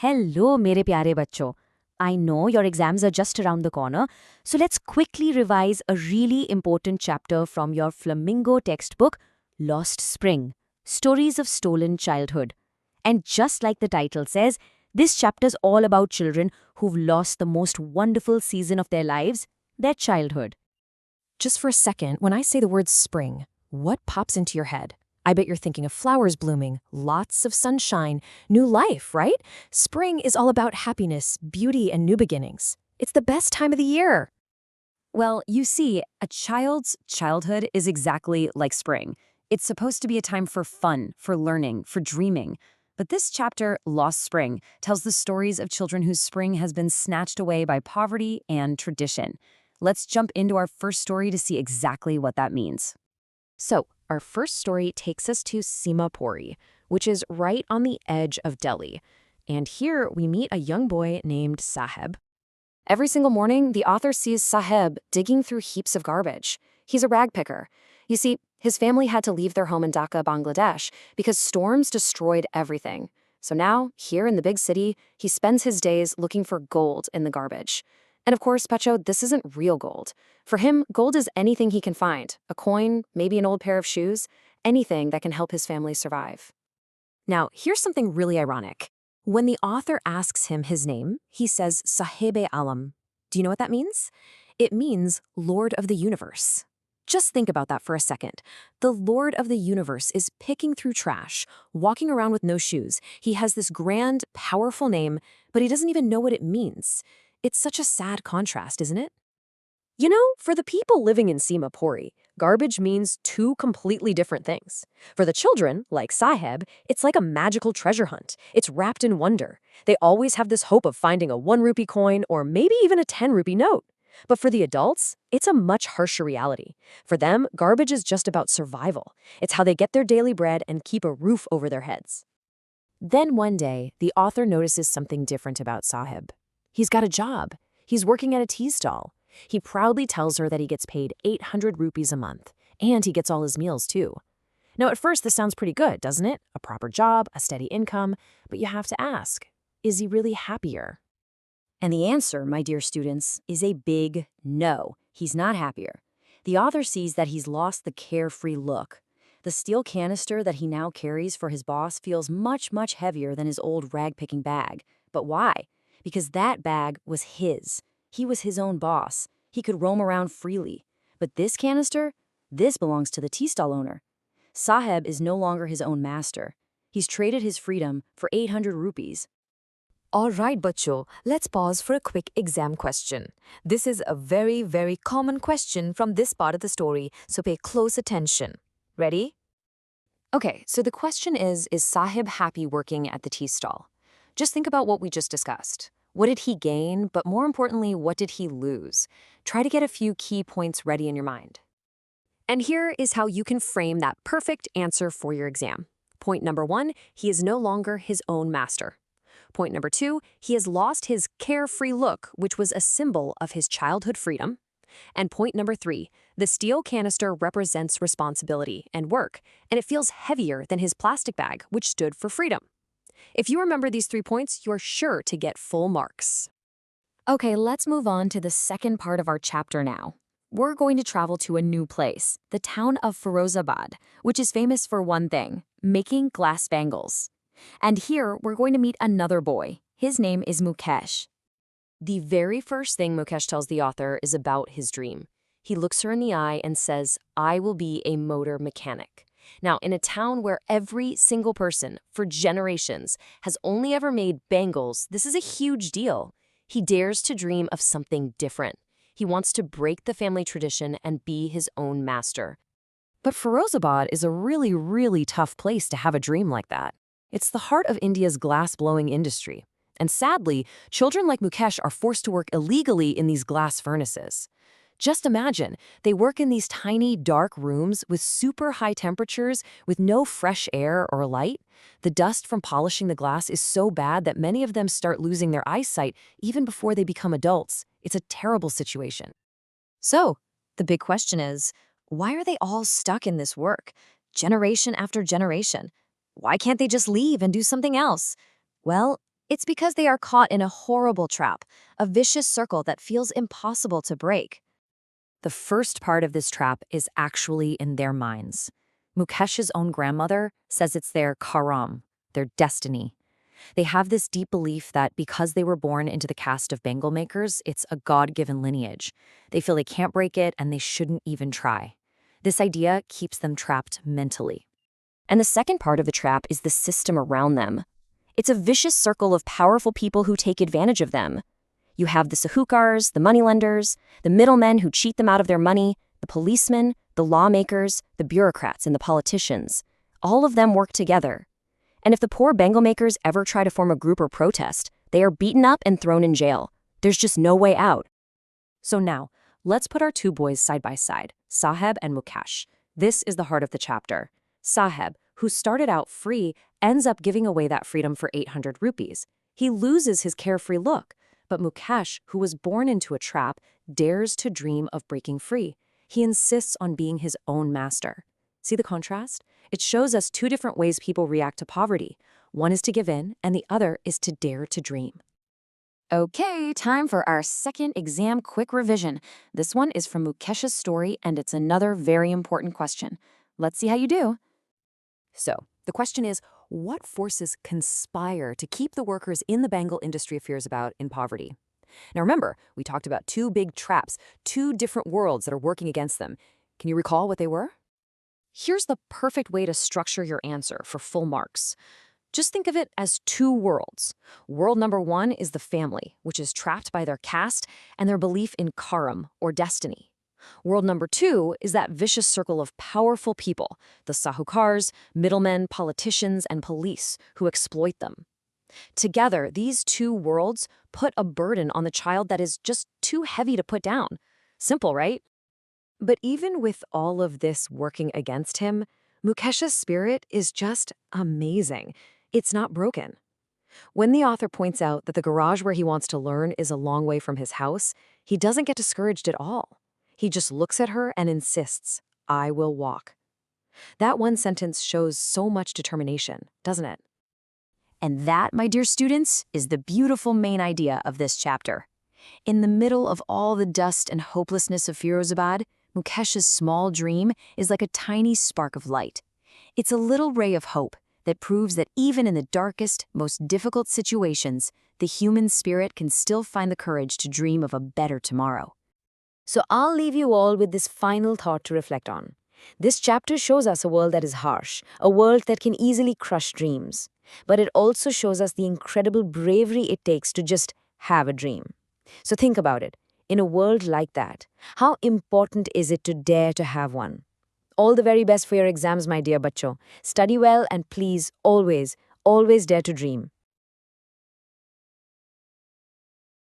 Hello, mere pyare bachcho. I know your exams are just around the corner, so let's quickly revise a really important chapter from your Flamingo textbook, Lost Spring, Stories of Stolen Childhood. And just like the title says, this chapter's all about children who've lost the most wonderful season of their lives, their childhood. Just for a second, when I say the word spring, what pops into your head? I bet you're thinking of flowers blooming, lots of sunshine, new life, right? Spring is all about happiness, beauty, and new beginnings. It's the best time of the year. Well, you see, a child's childhood is exactly like spring. It's supposed to be a time for fun, for learning, for dreaming. But this chapter, Lost Spring, tells the stories of children whose spring has been snatched away by poverty and tradition. Let's jump into our first story to see exactly what that means. So, our first story takes us to Seemapuri, which is right on the edge of Delhi. And here we meet a young boy named Saheb. Every single morning, the author sees Saheb digging through heaps of garbage. He's a ragpicker. You see, his family had to leave their home in Dhaka, Bangladesh, because storms destroyed everything. So now, here in the big city, he spends his days looking for gold in the garbage. And of course, Pacho, this isn't real gold. For him, gold is anything he can find. A coin, maybe an old pair of shoes, anything that can help his family survive. Now, here's something really ironic. When the author asks him his name, he says Saheb Alam. Do you know what that means? It means Lord of the Universe. Just think about that for a second. The Lord of the Universe is picking through trash, walking around with no shoes. He has this grand, powerful name, but he doesn't even know what it means. It's such a sad contrast, isn't it? You know, for the people living in Seemapuri, garbage means two completely different things. For the children, like Saheb, it's like a magical treasure hunt. It's wrapped in wonder. They always have this hope of finding a 1 rupee coin or maybe even a 10 rupee note. But for the adults, it's a much harsher reality. For them, garbage is just about survival. It's how they get their daily bread and keep a roof over their heads. Then one day, the author notices something different about Saheb. He's got a job. He's working at a tea stall. He proudly tells her that he gets paid 800 rupees a month, and he gets all his meals too. Now, at first, this sounds pretty good, doesn't it? A proper job, a steady income, but you have to ask, is he really happier? And the answer, my dear students, is a big no. He's not happier. The author sees that he's lost the carefree look. The steel canister that he now carries for his boss feels much, much heavier than his old rag-picking bag. But why? Because that bag was his. He was his own boss. He could roam around freely. But this canister, this belongs to the tea stall owner. Saheb is no longer his own master. He's traded his freedom for 800 rupees. All right, bachcho, let's pause for a quick exam question. This is a very, very common question from this part of the story, so pay close attention. Ready? Okay, so the question is Saheb happy working at the tea stall? Just think about what we just discussed. What did he gain, but more importantly, what did he lose? Try to get a few key points ready in your mind. And here is how you can frame that perfect answer for your exam. Point number 1, he is no longer his own master. Point number 2, he has lost his carefree look, which was a symbol of his childhood freedom. And point number 3, the steel canister represents responsibility and work, and it feels heavier than his plastic bag, which stood for freedom. If you remember these 3 points, you're sure to get full marks. Okay, let's move on to the second part of our chapter now. We're going to travel to a new place, the town of Firozabad, which is famous for one thing, making glass bangles. And here, we're going to meet another boy. His name is Mukesh. The very first thing Mukesh tells the author is about his dream. He looks her in the eye and says, "I will be a motor mechanic." Now, in a town where every single person, for generations, has only ever made bangles, this is a huge deal. He dares to dream of something different. He wants to break the family tradition and be his own master. But Firozabad is a really, really tough place to have a dream like that. It's the heart of India's glass-blowing industry. And sadly, children like Mukesh are forced to work illegally in these glass furnaces. Just imagine, they work in these tiny, dark rooms with super high temperatures, with no fresh air or light. The dust from polishing the glass is so bad that many of them start losing their eyesight even before they become adults. It's a terrible situation. So, the big question is, why are they all stuck in this work, generation after generation? Why can't they just leave and do something else? Well, It's because they are caught in a horrible trap, a vicious circle that feels impossible to break. The first part of this trap is actually in their minds. Mukesh's own grandmother says it's their karam, their destiny. They have this deep belief that because they were born into the caste of bangle makers, it's a God-given lineage. They feel they can't break it and they shouldn't even try. This idea keeps them trapped mentally. And the second part of the trap is the system around them. It's a vicious circle of powerful people who take advantage of them. You have the sahukars, the moneylenders, the middlemen who cheat them out of their money, the policemen, the lawmakers, the bureaucrats, and the politicians. All of them work together. And if the poor bangle makers ever try to form a group or protest, they are beaten up and thrown in jail. There's just no way out. So now, let's put our two boys side by side, Saheb and Mukesh. This is the heart of the chapter. Saheb, who started out free, ends up giving away that freedom for 800 rupees. He loses his carefree look. But Mukesh, who was born into a trap, dares to dream of breaking free. He insists on being his own master. See the contrast? It shows us two different ways people react to poverty. One is to give in, and the other is to dare to dream. Okay, time for our second exam quick revision. This one is from Mukesh's story, and it's another very important question. Let's see how you do. So, the question is, what forces conspire to keep the workers in the bangle industry of Firozabad in poverty? Now remember, we talked about two big traps, two different worlds that are working against them. Can you recall what they were? Here's the perfect way to structure your answer for full marks. Just think of it as two worlds. World number one is the family, which is trapped by their caste and their belief in karam, or destiny. World number two is that vicious circle of powerful people, the sahukars, middlemen, politicians, and police, who exploit them. Together, these two worlds put a burden on the child that is just too heavy to put down. Simple, right? But even with all of this working against him, Mukesh's spirit is just amazing. It's not broken. When the author points out that the garage where he wants to learn is a long way from his house, he doesn't get discouraged at all. He just looks at her and insists, "I will walk." That one sentence shows so much determination, doesn't it? And that, my dear students, is the beautiful main idea of this chapter. In the middle of all the dust and hopelessness of Firozabad, Mukesh's small dream is like a tiny spark of light. It's a little ray of hope that proves that even in the darkest, most difficult situations, the human spirit can still find the courage to dream of a better tomorrow. So I'll leave you all with this final thought to reflect on. This chapter shows us a world that is harsh, a world that can easily crush dreams. But it also shows us the incredible bravery it takes to just have a dream. So think about it. In a world like that, how important is it to dare to have one? All the very best for your exams, my dear bachcho. Study well and please always, always dare to dream.